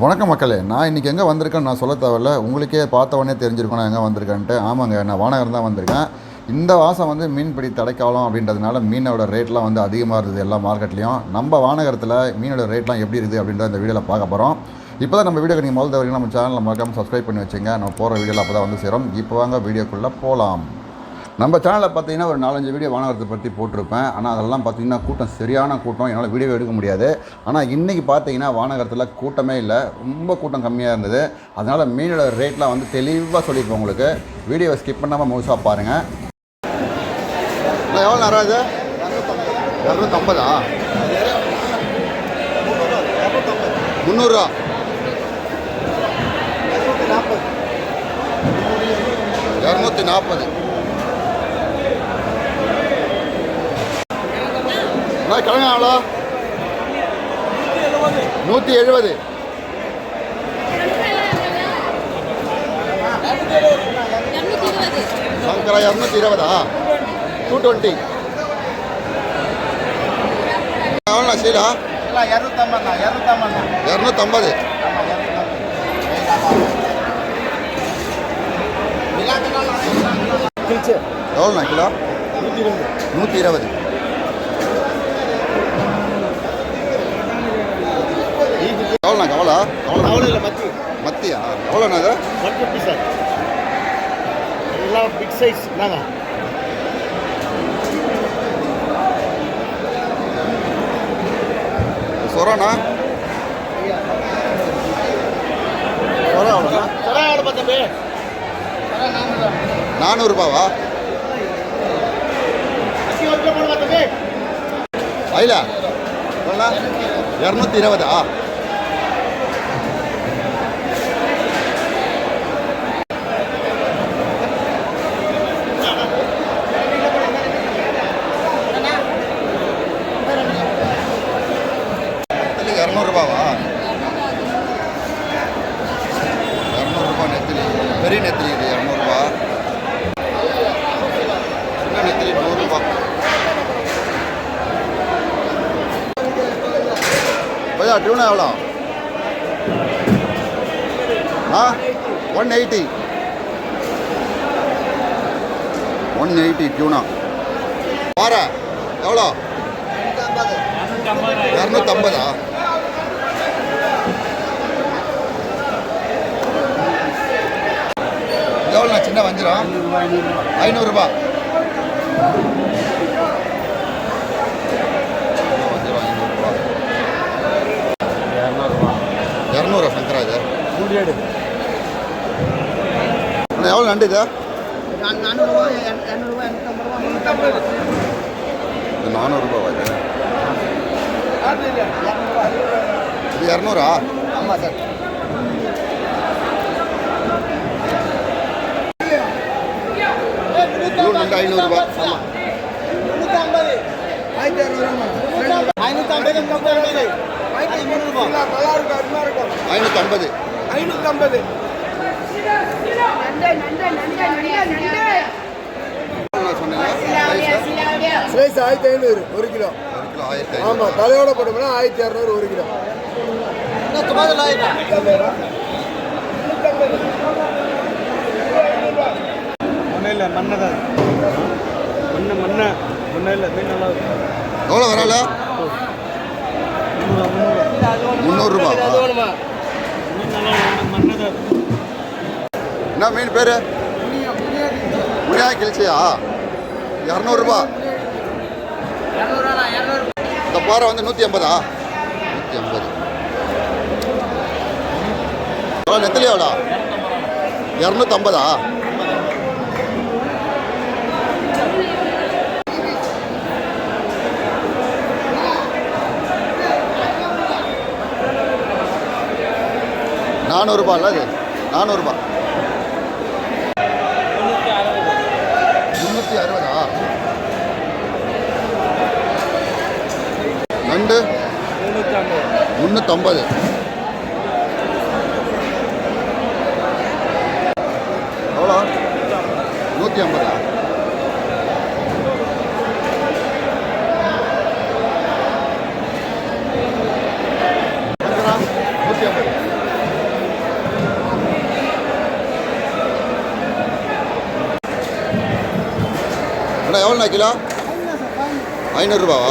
வணக்கம் மக்களே, நான் இன்றைக்கி எங்கே வந்திருக்கேன்னு நான் சொல்ல தேவையில்ல. உங்களுக்கே பார்த்த உடனே தெரிஞ்சிருக்கும் நான் எங்கே வந்திருக்கேன்ட்டு. ஆமாங்க, நான் வானகரம் தான் வந்திருக்கேன். இந்த வாசம் வந்து மீன்பிடி தடைக்காலம் அப்படின்றதுனால மீனோட ரேட்லாம் வந்து அதிகமாக இருக்குது எல்லா மார்க்கெட்லேயும். நம்ம வானகரத்தில் மீனோட ரேட்லாம் எப்படி இருக்குது அப்படின்றத இந்த வீடியோவில் பார்க்க போகிறோம். இப்போ தான் நம்ம வீடியோக்கு நீங்கள் முதல் வரைக்கும் நம்ம சேனலில் மறக்காமல் சப்ஸ்கிரைப் பண்ணி வச்சுங்க. நம்ம போகிற வீடியோவில் அப்போ தான் வந்து சேரும். இப்போ வாங்க வீடியோக்குள்ளே போகலாம். நம்ம சேனலில் பார்த்தீங்கன்னா ஒரு 4-5 வீடியோ வானகரத்தை பற்றி போட்டிருப்பேன். ஆனால் அதெல்லாம் பார்த்தீங்கன்னா கூட்டம் சரியான கூட்டம், என்னால் வீடியோ எடுக்க முடியாது. ஆனால் இன்றைக்கி பார்த்தீங்கன்னா வானகரத்தில் கூட்டமே இல்லை, ரொம்ப கூட்டம் கம்மியாக இருந்தது. அதனால் மீனோட ரேட்லாம் வந்து தெளிவாக சொல்லியிருப்பேன் உங்களுக்கு. வீடியோவை ஸ்கிப் பண்ணாமல் முழுசாக பாருங்கள். எவ்வளோ நேரம் இது? 250 300 240 கிழங்கு எவ்வளோ? 170 சங்கரா 220 220 எவ்வளோண்ணா சீலா? 250 எவ்வளோண்ணா கிலோ? 120 எவ்வளோண்ணா கவலை? கவலை இல்லை, மத்தி. மத்தியா? எவ்வளோண்ணா அது? 150 சார். எல்லாம் பிக் சைஸ் தாங்க. சொராண்ணா? சொரா எவ்வளோண்ணா? சொரா எவ்வளோ பார்த்தே? 400 ரூபாவா? ஐயா எவ்வளோண்ணா? 220 200 ரூபாவா? 200 ரூபா நெத்திலி, பெரிய நெத்திலி இது 200 ரூபா, சின்ன நெத்திலி 100 ரூபா. பையா டியூனா எவ்வளோ? 180 டியூனா. பாறை எவ்வளோ? 250 எவ்வளோண்ணா சின்ன வஞ்சிரம்? 500 ரூபா. 200 சங்கரா இது? எவ்வளோ நண்டு இது? 400 ரூபாவா இது? இது 200? ஆமாம் சார். நண்டு 500 ரூபா. ஆமாம் 550 ஸ்லைஸ் 1500 1 கிலோ. ஆமாம், தலையோட போட்டோம்னா 1200 1 கிலோ. ஒன்றும் இல்லை, மண்ணை தான். மண்ணை இல்லை, மீன் நல்லா இருக்கும். எவ்வளோ வரால? 300 ரூபா. என்ன மீன் பேர்? முனியா கிழிச்சியா? 200 ரூபா. இந்த பாறை வந்து 150 150. எவ்வளோ நெத்திலி? எவ்வளோ? 250 400 ரூபா இல்லை அது? 400 ரூபா. 360 நண்டு 350. எவ்வளோ? 150. எவ்வளோண்ணா கிலோ? 500 ரூபாவா?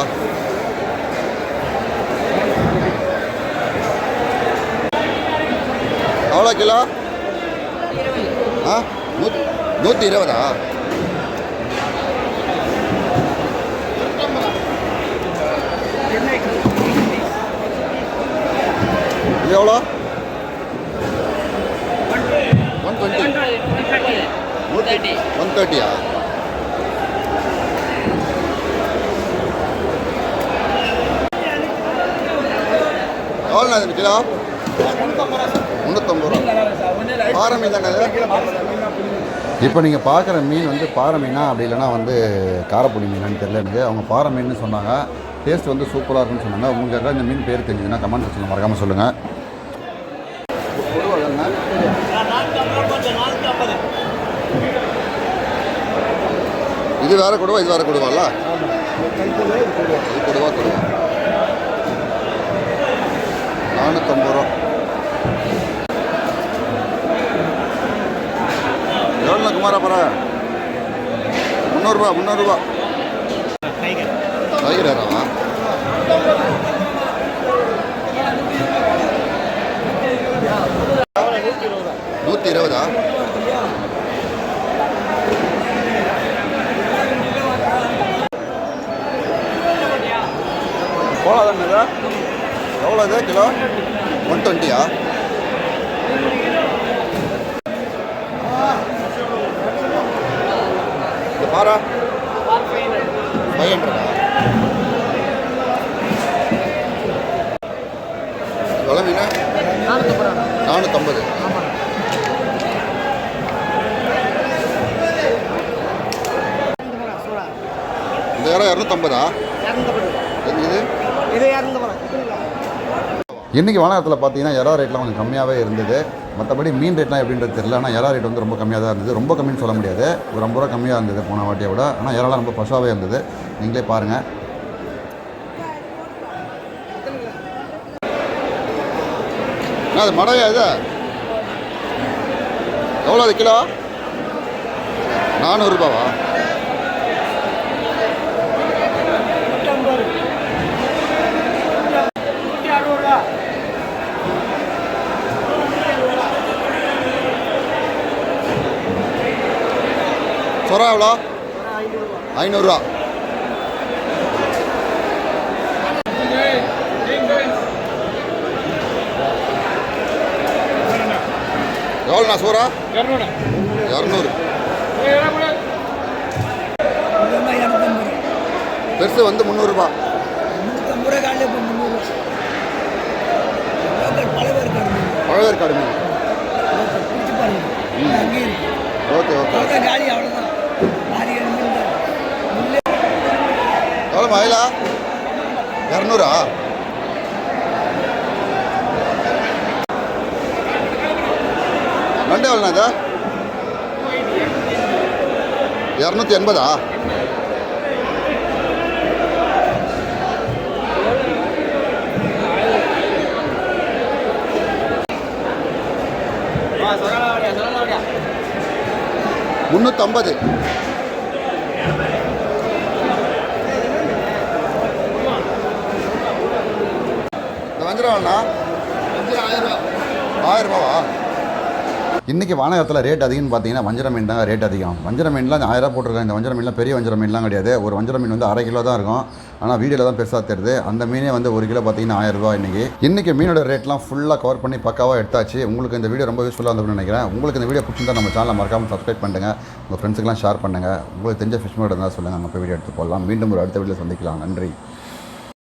எவ்வளோ கிலோ? ஆ 120. இது எவ்வளோ? 130. எவ்வளோண்ணா இது கிலோ? 350 ரூபா. பாறை மீன் தானே இது? இப்போ நீங்கள் பார்க்குற மீன் வந்து பாறை மீனா அப்படி இல்லைனா வந்து காரப்புளி மீனான்னு தெரியல எனக்கு. அவங்க பாறை மீன் சொன்னாங்க. டேஸ்ட் வந்து சூப்பராக இருக்குன்னு சொன்னாங்க. உங்களுக்கு இந்த மீன் பேர் தெரிஞ்சுதுன்னா கமெண்ட் செக்ஷனில் மறக்காமல் சொல்லுங்கள். இது வேறு கொடுவா, இது வேறு கொடுவால? இது கொடுவா 450 ரூபா. எவ்வளோ குமாரா பரா? 300 ரூபா. 300 ரூபா. டைகர் ஏறாவா? $120. போலாதாங்க? எவ்வளோ இது கிலோ? 120. இது பாரா 500. எவ்வளோ மீன்? 450. இந்த இடம் 250. இது இன்றைக்கி வானகத்தில் பார்த்தீங்கன்னா எறா ரேட்லாம் கொஞ்சம் கம்மியாகவே இருந்தது. மற்றபடி மீன் ரேட்லாம் எப்படின்றது தெரியல. ஆனால் எறா ரேட் வந்து ரொம்ப கம்மியாக தான் இருந்தது. ரொம்ப கம்மின்னு சொல்ல முடியாது, ஒரு 50 ரூபா கம்மியாக இருந்தது போன வாட்டியை விட. ஆனால் எறாலாம் ரொம்ப ஃப்ரெஷ்ஷாகவே இருந்தது. நீங்களே பாருங்கள். அது மடையா இது? எவ்வளோ அது கிலோ? 400 ரூபாவா? சொரா எவ்வளோ? 500 ரூபா. எவ்வளோண்ணா சோறா? 200. பெருசு வந்து 300 ரூபா. பழவேற்காடு மீன். Okay okay. எவ்வளோ மயிலா? 200. நண்டு எவ்வளோண்ணா இது? 280. $350. இந்த வஞ்சிரம் எவ்வளோண்ணா? 1000 ரூபாவா? இன்றைக்கி வானகத்தில் ரேட் அதிகம்னு பார்த்தீங்கன்னா வஞ்சர மீன் தான் ரேட் அதிகம். வஞ்சர மீன்லாம் 1000 ரூபா போட்டிருக்காங்க. இந்த வஞ்சர மீன்லாம் பெரிய வஞ்சர மீன்லாம் கிடையாது. ஒரு வஞ்சர மீன் வந்து 1/2 கிலோ தான் இருக்கும். ஆனால் வீடியோவில் தான் பெருசாக தெரியுது. அந்த மீனே வந்து 1 கிலோ பார்த்தீங்கன்னா 1000 ரூபா. இன்றைக்கி மீனோட ரேட்லாம் ஃபுல்லாக கவர் பண்ணி பக்காவாக எடுத்தாச்சு. உங்களுக்கு இந்த வீடியோ ரொம்ப யூஸ்ஃபுல்லாக இருந்ததுன்னு நினைக்கிறேன். உங்களுக்கு இந்த வீடியோ பிடிச்சிருந்தா நம்ம சேனலை மறக்காமல் சப்ஸ்கிரைப் பண்ணுங்கள். உங்கள் ஃப்ரெண்ட்ஸுக்கெல்லாம் ஷேர் பண்ணுங்கள். உங்களுக்கு தெரிஞ்ச ஃபிஷ் மீட் இருந்தால் சொல்லுங்கள். நம்ம போய் வீடியோ எடுத்து போடலாம். மீண்டும் ஒரு அடுத்த வீடியோவில் சந்திக்கலாம். நன்றி.